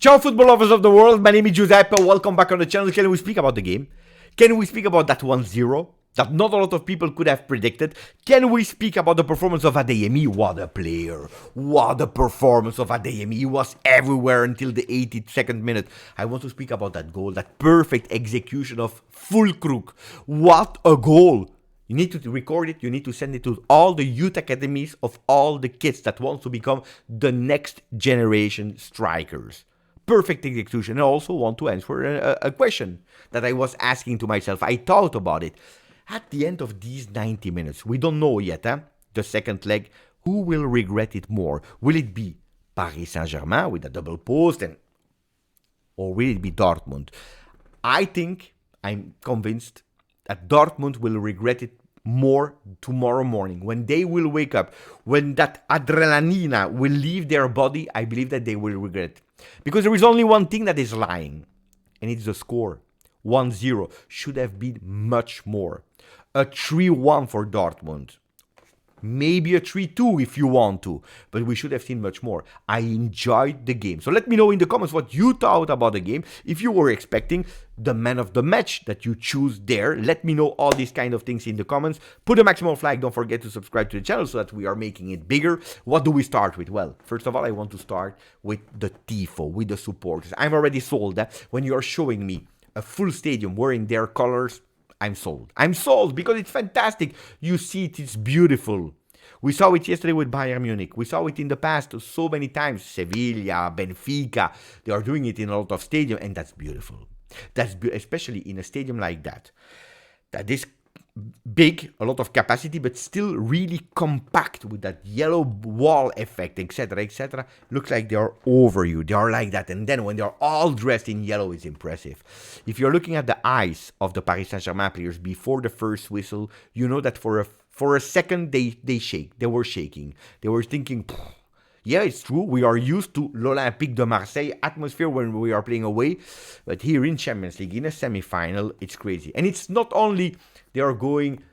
Ciao football lovers of the world, my name is Giuseppe, welcome back on the channel. Can we speak about the game? Can we speak about that 1-0 that not a lot of people could have predicted? Can we speak about the performance of Adeyemi? What a player, what a performance of Adeyemi. He was everywhere until the 82nd minute. I want to speak about that goal, that perfect execution of Fulkrug. What a goal. You need to record it, you need to send it to all the youth academies of all the kids that want to become the next generation strikers. Perfect execution. I also want to answer a question that I was asking to myself. I thought about it. At the end of these 90 minutes, we don't know yet, the second leg, who will regret it more? Will it be Paris Saint-Germain with a double post, or will it be Dortmund? I'm convinced that Dortmund will regret it more tomorrow morning. When they will wake up, when that adrenaline will leave their body, I believe that they will regret it. Because there is only one thing that is lying, and it's the score. 1-0 should have been much more. A 3-1 for Dortmund. Maybe a 3-2 if you want to, but we should have seen much more. I enjoyed the game. So let me know in the comments what you thought about the game. If you were expecting the man of the match that you choose there, let me know all these kind of things in the comments. Put a maximum flag. Don't forget to subscribe to the channel so that we are making it bigger. What do we start with? Well, first of all, I want to start with the tifo, with the supporters. I'm already sold. When you are showing me a full stadium wearing their colors, I'm sold. I'm sold because it's fantastic. You see it, it's beautiful. We saw it yesterday with Bayern Munich. We saw it in the past so many times. Sevilla, Benfica, they are doing it in a lot of stadiums, and that's beautiful. Especially in a stadium like that. That is big, a lot of capacity, but still really compact with that yellow wall effect, etc., etc. Looks like they are over you. They are like that. And then when they are all dressed in yellow, it's impressive. If you're looking at the eyes of the Paris Saint-Germain players before the first whistle, you know that for a second they shake. They were shaking. They were thinking, yeah, it's true. We are used to l'Olympique de Marseille atmosphere when we are playing away. But here in Champions League, in a semi-final, it's crazy. And it's not only they are going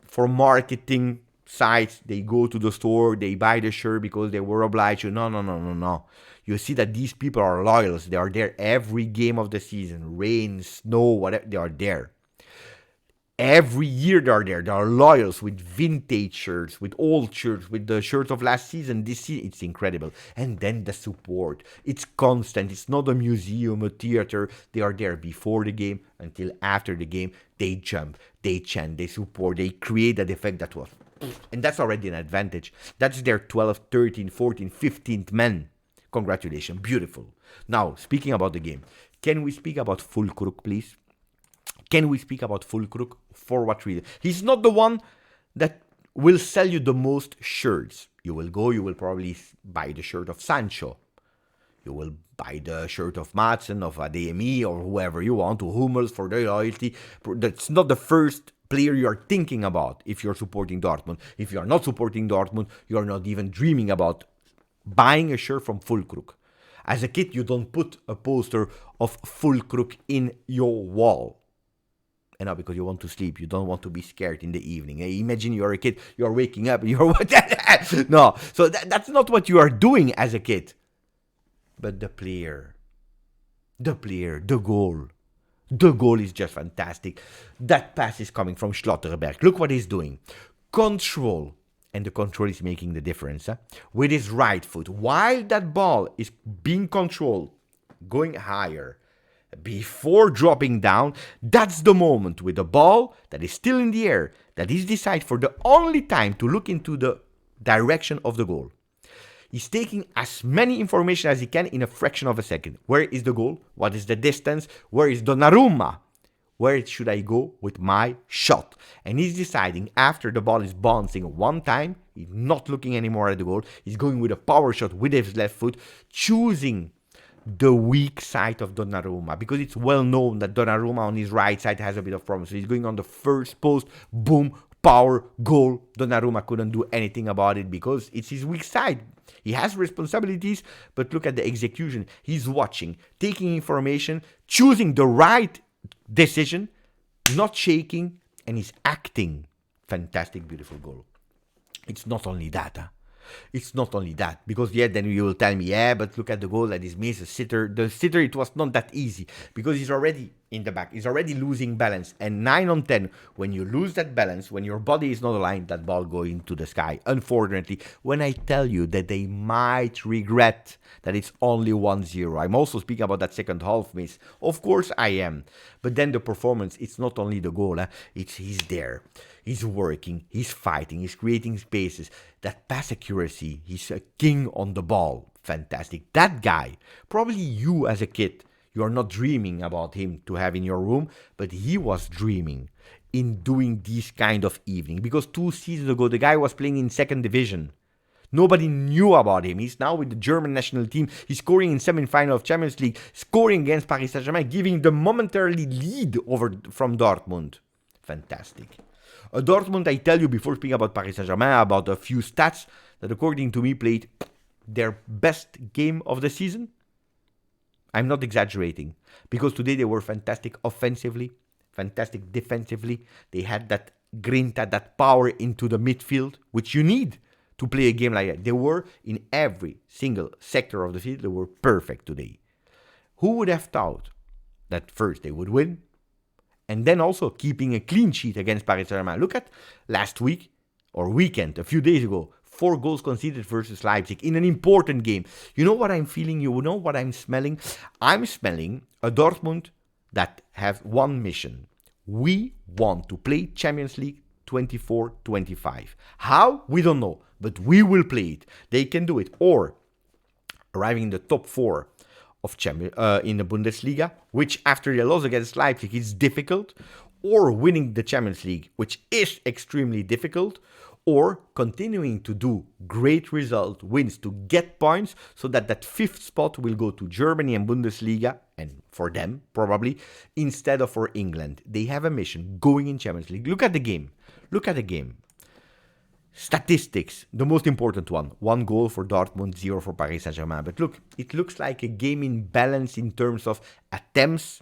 for marketing sites. They go to the store, they buy the shirt because they were obliged to. No. You see that these people are loyals. They are there every game of the season. Rain, snow, whatever, they are there. Every year they are there. They are loyals with vintage shirts, with old shirts, with the shirts of last season, this season. It's incredible. And then the support. It's constant. It's not a museum, a theater. They are there before the game until after the game. They jump, they chant, they support, they create that effect that was. And that's already an advantage. That's their 12th, 13th, 14th, 15th man. Congratulations. Beautiful. Now, speaking about the game, can we speak about Fulkrug, please? Can we speak about Fulkrug? For what reason? He's not the one that will sell you the most shirts. You will probably buy the shirt of Sancho. You will buy the shirt of Madsen, of Adeyemi, or whoever you want, to Hummels for their loyalty. That's not the first player you are thinking about if you're supporting Dortmund. If you are not supporting Dortmund, you are not even dreaming about buying a shirt from Fulkrug. As a kid, you don't put a poster of Fulkrug in your wall. And not because you want to sleep. You don't want to be scared in the evening. Imagine you're a kid. You're waking up. You're no. So that's not what you are doing as a kid. But the player, the goal. The goal is just fantastic. That pass is coming from Schlotterberg. Look what he's doing. Control. And the control is making the difference. With his right foot. While that ball is being controlled, going higher, before dropping down, that's the moment with the ball that is still in the air, that is decided for the only time to look into the direction of the goal. He's taking as many information as he can in a fraction of a second. Where is the goal? What is the distance? Where is Donnarumma? Where should I go with my shot? And he's deciding after the ball is bouncing one time, he's not looking anymore at the goal. He's going with a power shot with his left foot, choosing the weak side of Donnarumma, because it's well known that Donnarumma on his right side has a bit of problems. So he's going on the first post, boom, power, goal. Donnarumma couldn't do anything about it because it's his weak side. He has responsibilities, but look at the execution. He's watching, taking information, choosing the right decision, not shaking, and he's acting. Fantastic, beautiful goal. It's not only that. It's not only that, because yeah, then you will tell me, yeah, but look at the goal that is missed. The sitter, it was not that easy because he's already in the back. He's already losing balance. And 9 on 10, when you lose that balance, when your body is not aligned, that ball going to the sky. Unfortunately, when I tell you that they might regret that it's only 1-0, I'm also speaking about that second half miss. Of course I am. But then the performance, it's not only the goal, it's he's there. He's working, he's fighting, he's creating spaces. That pass accuracy, he's a king on the ball. Fantastic. That guy, probably you as a kid, you're not dreaming about him to have in your room, but he was dreaming in doing this kind of evening. Because 2 seasons ago, the guy was playing in second division. Nobody knew about him. He's now with the German national team. He's scoring in semi-final of Champions League, scoring against Paris Saint-Germain, giving the momentarily lead over from Dortmund. Fantastic. Dortmund, I tell you before speaking about Paris Saint-Germain, about a few stats that according to me played their best game of the season. I'm not exaggerating, because today they were fantastic offensively, fantastic defensively. They had that grinta, that power into the midfield, which you need to play a game like that. They were in every single sector of the field. They were perfect today. Who would have thought that first they would win, and then also keeping a clean sheet against Paris Saint-Germain? Look at last week or weekend, a few days ago. 4 goals conceded versus Leipzig in an important game. You know what I'm feeling? You know what I'm smelling? I'm smelling a Dortmund that have one mission. We want to play Champions League 24-25. How? We don't know, but we will play it. They can do it. Or arriving in the top 4 of in the Bundesliga, which after the loss against Leipzig is difficult, or winning the Champions League, which is extremely difficult, or continuing to do great result wins to get points so that that 5th spot will go to Germany and Bundesliga, and for them probably, instead of for England. They have a mission going in Champions League. Look at the game. Look at the game. Statistics, the most important one. 1 goal for Dortmund, 0 for Paris Saint-Germain. But look, it looks like a game in balance in terms of attempts.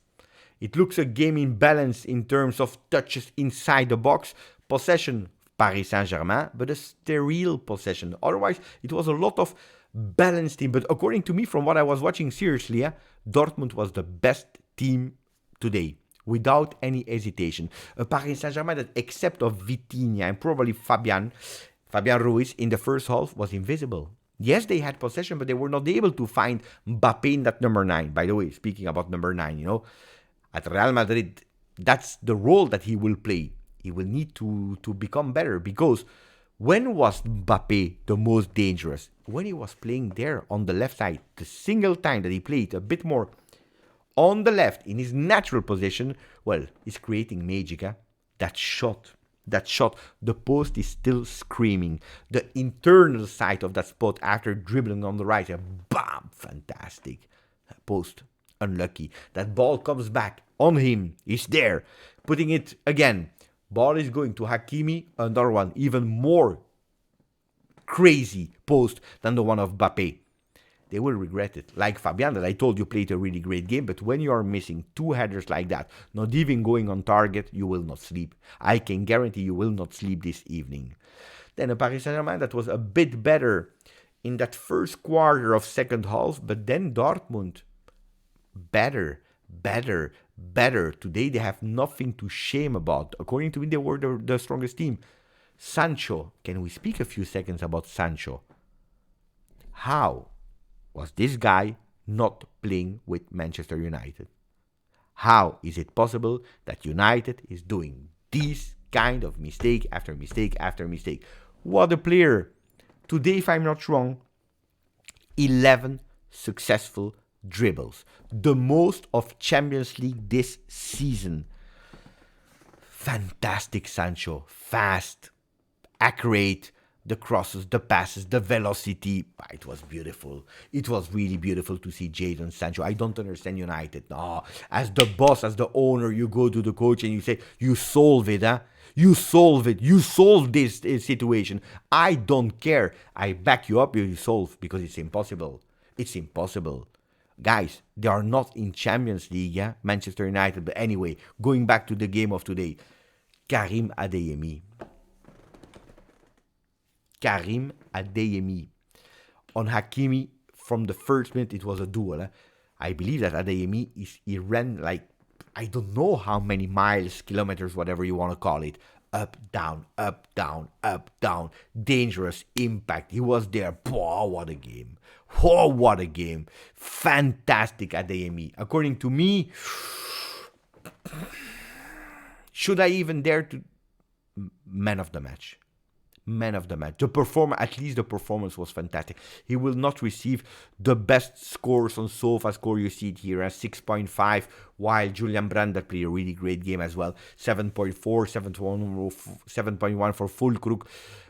It looks a game in balance in terms of touches inside the box. Possession, Paris Saint-Germain, but a sterile possession. Otherwise, it was a lot of balanced team. But according to me, from what I was watching seriously, Dortmund was the best team today, without any hesitation. A Paris Saint-Germain that, except of Vitinha and probably Fabian Ruiz in the first half, was invisible. Yes, they had possession, but they were not able to find Mbappé in that number 9. By the way, speaking about number 9, at Real Madrid, that's the role that he will play. He will need to become better, because when was Mbappé the most dangerous? When he was playing there on the left side. The single time that he played a bit more on the left in his natural position, well, he's creating magic. That shot, the post is still screaming. The internal side of that spot after dribbling on the right, bam, fantastic. Post, unlucky. That ball comes back on him. He's there, putting it again. Ball is going to Hakimi, another one, even more crazy post than the one of Mbappé. They will regret it. Like Fabian, that I told you played a really great game, but when you are missing 2 headers like that, not even going on target, you will not sleep. I can guarantee you will not sleep this evening. Then a Paris Saint-Germain that was a bit better in that first quarter of second half, but then Dortmund, better. Today they have nothing to shame about. According to me, they were the strongest team. Sancho, can we speak a few seconds about Sancho? How was this guy not playing with Manchester United? How is it possible that United is doing this kind of mistake after mistake after mistake? What a player. Today, if I'm not wrong, 11 successful dribbles. The most of Champions League this season. Fantastic Sancho. Fast, accurate, the crosses, the passes, the velocity. It was beautiful. It was really beautiful to see Jadon Sancho. I don't understand United. No, as the boss, as the owner, you go to the coach and you say, you solve it, You solve it. You solve this situation. I don't care. I back you up. You solve, because it's impossible. It's impossible. Guys, they are not in Champions League, Manchester United. But anyway, going back to the game of today. Karim Adeyemi. Karim Adeyemi. On Hakimi, from the first minute, it was a duel. I believe that Adeyemi, he ran like, I don't know how many miles, kilometers, whatever you want to call it. Up, down, up, down, up, down. Dangerous impact. He was there. Oh, what a game. Oh, what a game. Fantastic Adeyemi. According to me, should I even dare to... Man of the match. Man of the match. At least the performance was fantastic. He will not receive the best scores on SofaScore. You see it here as 6.5, while Julian Brandt played a really great game as well. 7.4, 7.1 for Fulkrug.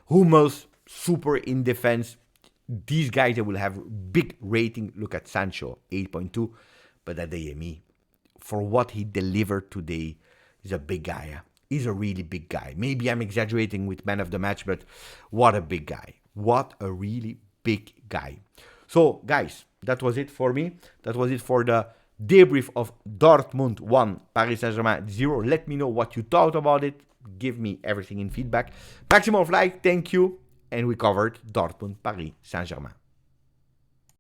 Hummels, super in defense. These guys, they will have big rating. Look at Sancho, 8.2. But Adeyemi, for what he delivered today, is a big guy. He's a really big guy. Maybe I'm exaggerating with man of the match, but what a big guy. What a really big guy. So, guys, that was it for me. That was it for the debrief of Dortmund 1, Paris Saint-Germain 0. Let me know what you thought about it. Give me everything in feedback. Maximum of like, thank you. And we covered Dortmund, Paris Saint-Germain.